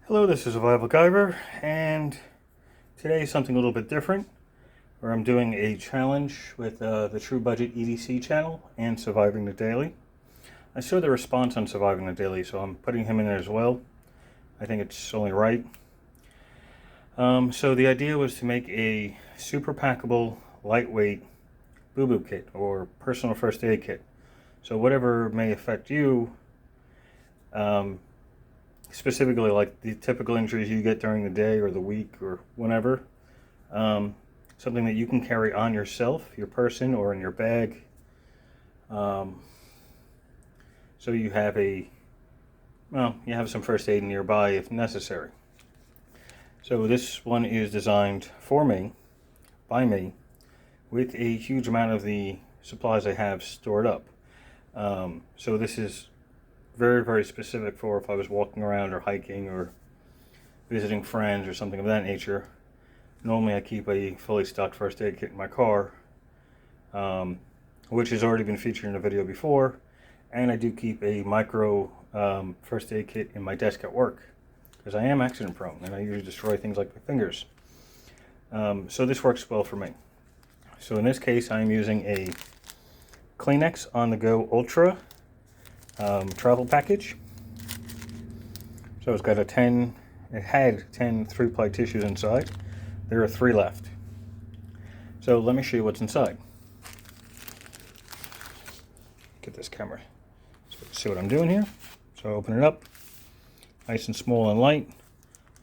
Hello, this is Survival-gyver, and today is something a little bit different, where I'm doing a challenge with the True Budget EDC channel and Surviving the Daily. I saw the response on Surviving the Daily, so I'm putting him in there as well. I think it's only right. So the idea was to make a super packable, lightweight boo-boo kit, or personal first aid kit. So whatever may affect you, specifically like the typical injuries you get during the day or the week or whenever, something that you can carry on yourself, your person, or in your bag, so you have you have some first aid nearby if necessary. So this one is designed for me, by me, with a huge amount of the supplies I have stored up. So this is very, very specific for if I was walking around or hiking or visiting friends or something of that nature. Normally I keep a fully stocked first aid kit in my car, which has already been featured in a video before, and I do keep a micro first aid kit in my desk at work, because I am accident prone and I usually destroy things like my fingers. So this works well for me. So in this case I'm using a Kleenex On The Go Ultra travel package. So it's got it had 10 3-ply tissues inside. There are 3 left. So let me show you what's inside. Get this camera so you can see what I'm doing here. So I open it up, nice and small and light.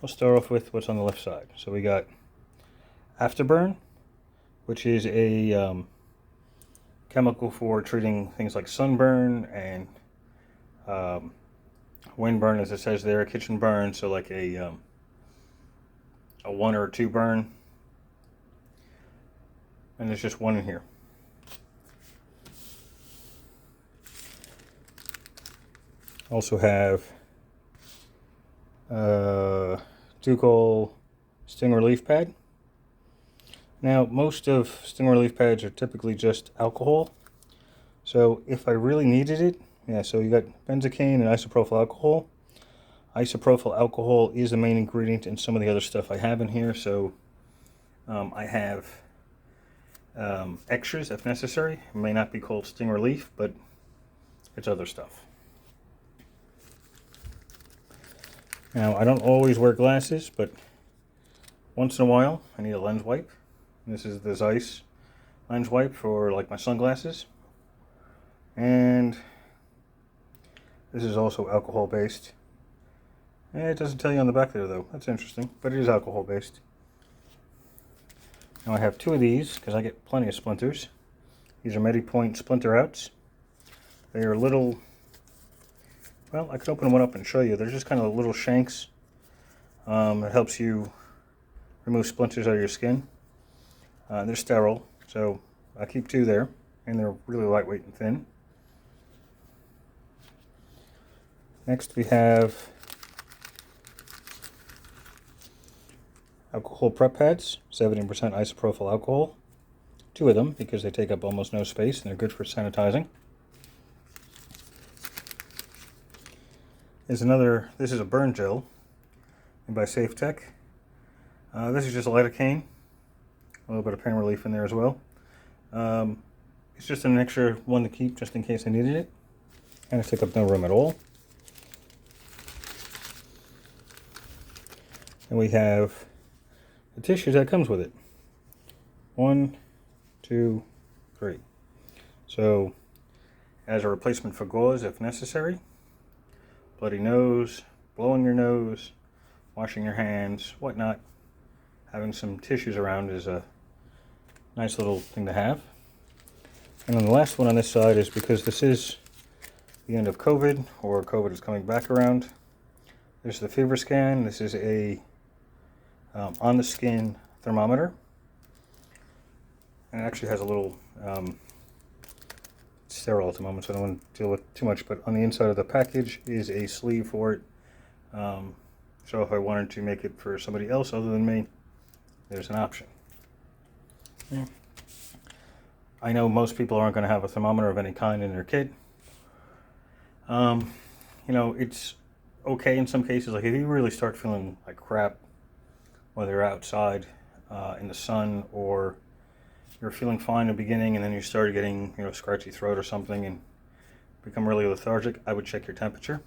I'll start off with what's on the left side. So we got Afterburn, which is a chemical for treating things like sunburn and windburn, as it says there, kitchen burn, so like a 1 or 2 burn, and there's just one in here. Also have Ducal Sting Relief Pad. Now most of Sting Relief Pads are typically just alcohol, so if I really needed it, so you got benzocaine and isopropyl alcohol. Isopropyl alcohol is the main ingredient in some of the other stuff I have in here, so I have extras if necessary. It may not be called Sting Relief, but it's other stuff. Now, I don't always wear glasses, but once in a while I need a lens wipe. This is the Zeiss lens wipe for like my sunglasses. And this is also alcohol based. It doesn't tell you on the back there though. That's interesting, but it is alcohol based. Now I have 2 of these because I get plenty of splinters. These are MediPoint splinter outs. They are little, well, I could open one up and show you. They're just kind of little shanks. It helps you remove splinters out of your skin. They're sterile, so I keep 2 there, and they're really lightweight and thin. Next we have alcohol prep pads, 70% isopropyl alcohol. 2 of them because they take up almost no space and they're good for sanitizing. This is a burn gel made by Safe Tech. This is just lidocaine, a little bit of pain relief in there as well. It's just an extra one to keep just in case I needed it, and it took up no room at all. And we have the tissues that comes with it. 1, 2, 3. So, as a replacement for gauze if necessary. Bloody nose, blowing your nose, washing your hands, whatnot. Having some tissues around is a nice little thing to have. And then the last one on this side is because this is the end of COVID, or COVID is coming back around. There's the fever scan. This is a on the skin thermometer, and it actually has a little sterile at the moment, so I don't want to deal with too much, but on the inside of the package is a sleeve for it, so if I wanted to make it for somebody else other than me, there's an option. I know most people aren't going to have a thermometer of any kind in their kit. You know, it's okay in some cases. Like if you really start feeling like crap, whether you're outside in the sun or you're feeling fine in the beginning and then you start getting, scratchy throat or something and become really lethargic, I would check your temperature.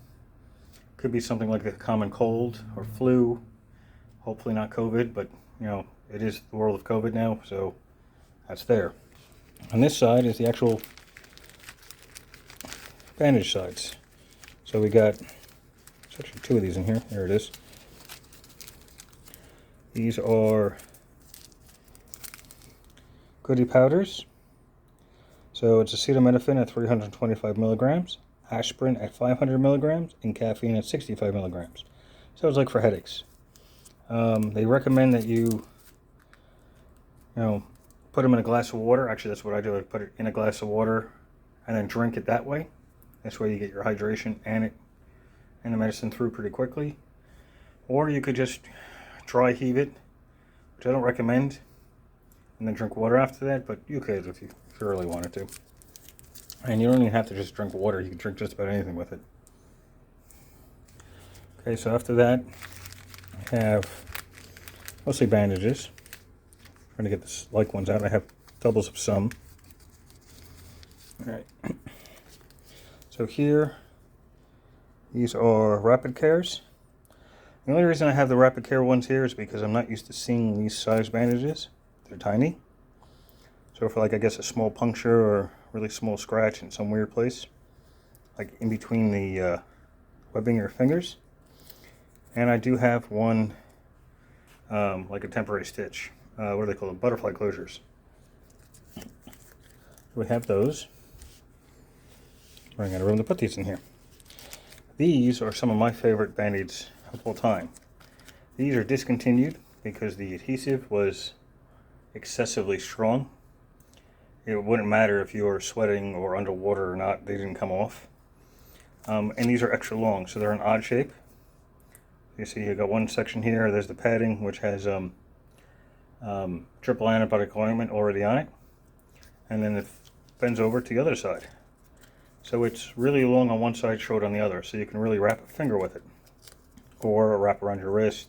Could be something like a common cold or flu. Hopefully not COVID, but it is the world of COVID now, so that's there. On this side is the actual bandage sides. So we got, there's actually 2 of these in here. There it is. These are goody powders. So it's acetaminophen at 325 milligrams, aspirin at 500 milligrams, and caffeine at 65 milligrams. So it's like for headaches. They recommend that you put them in a glass of water. Actually, that's what I do. I put it in a glass of water and then drink it that way. This way you get your hydration and the medicine through pretty quickly. Or you could just dry heave it, which I don't recommend, and then drink water after that, but you could if you really wanted to. And you don't even have to just drink water. You can drink just about anything with it. Okay, so after that, I have mostly bandages. Trying to get the like ones out. I have doubles of some. Alright. So here, these are Rapid Cares. The only reason I have the Rapid Care ones here is because I'm not used to seeing these size bandages. They're tiny. So for like, I guess, a small puncture or really small scratch in some weird place, like in between the webbing of your fingers. And I do have one, like a temporary stitch. What do they call them? Butterfly closures. We have those. Running out of room to put these in here. These are some of my favorite band-aids of all time. These are discontinued because the adhesive was excessively strong. It wouldn't matter if you were sweating or underwater or not, they didn't come off. And these are extra long, so they're an odd shape. You see, you got one section here, there's the padding, which has triple antibiotic ointment already on it. And then it bends over to the other side. So it's really long on one side, short on the other, so you can really wrap a finger with it. Or wrap around your wrist,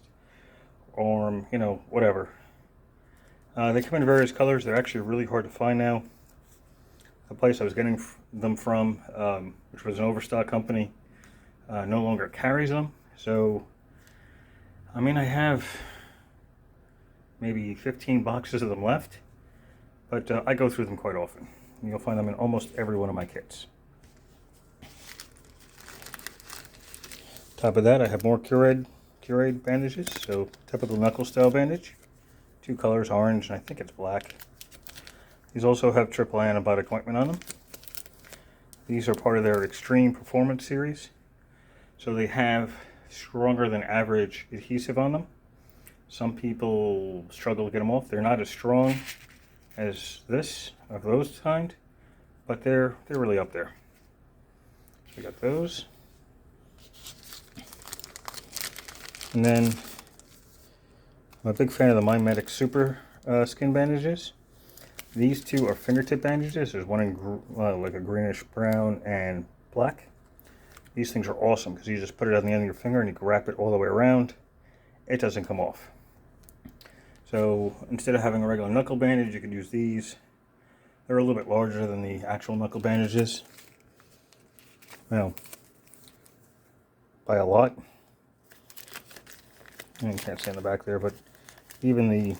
arm, whatever. They come in various colors. They're actually really hard to find now. The place I was getting them from, which was an overstock company, no longer carries them. So, I have maybe 15 boxes of them left, but I go through them quite often. You'll find them in almost every one of my kits. Top of that, I have more Curade bandages, so typical knuckle style bandage. 2 colors, orange, and I think it's black. These also have triple antibiotic ointment on them. These are part of their Extreme Performance series. So they have stronger than average adhesive on them. Some people struggle to get them off. They're not as strong as this, of those kind, but they're really up there. So we got those. And then I'm a big fan of the MyMedic Super skin bandages. These 2 are fingertip bandages. There's one in like a greenish brown and black. These things are awesome because you just put it on the end of your finger and you can wrap it all the way around. It doesn't come off. So instead of having a regular knuckle bandage, you could use these. They're a little bit larger than the actual knuckle bandages. Well, by a lot. You can't see in the back there, but even the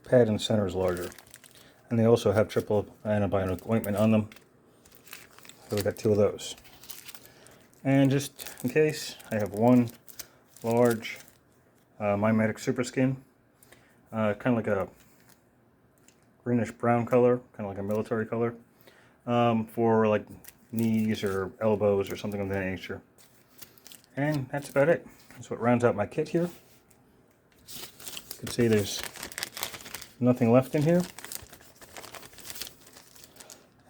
pad in the center is larger. And they also have triple antibiotic ointment on them. So we got 2 of those. And just in case, I have one large MyMedic Super Skin. Kind of like a greenish brown color, kind of like a military color. For like knees or elbows or something of that nature. And that's about it. That's what rounds out my kit here. You can see there's nothing left in here.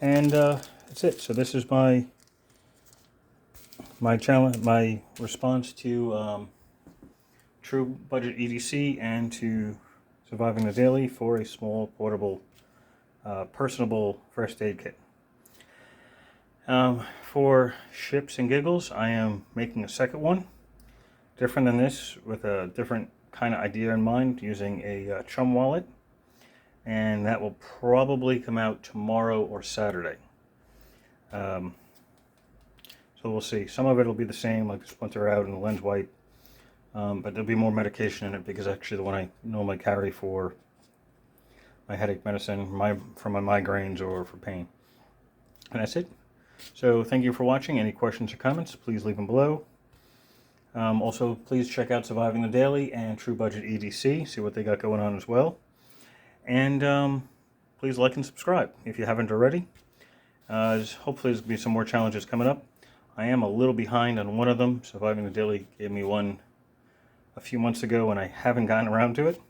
And that's it. So this is my challenge, my response to True Budget EDC and to Surviving the Daily for a small, portable, personable first aid kit. For ships and giggles, I am making a second one, different than this, with a different kind of idea in mind, using a chum wallet, and that will probably come out tomorrow or Saturday. So we'll see. Some of it will be the same, like the splinter out and the lens wipe, but there'll be more medication in it because actually the one I normally carry for my headache medicine, for my migraines, or for pain. And that's it. So thank you for watching. Any questions or comments, please leave them below. Also, please check out Surviving the Daily and True Budget EDC, see what they got going on as well. And please like and subscribe if you haven't already. Hopefully there's going to be some more challenges coming up. I am a little behind on one of them. Surviving the Daily gave me one a few months ago and I haven't gotten around to it.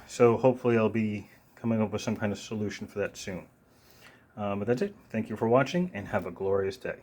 So hopefully I'll be coming up with some kind of solution for that soon. But that's it. Thank you for watching and have a glorious day.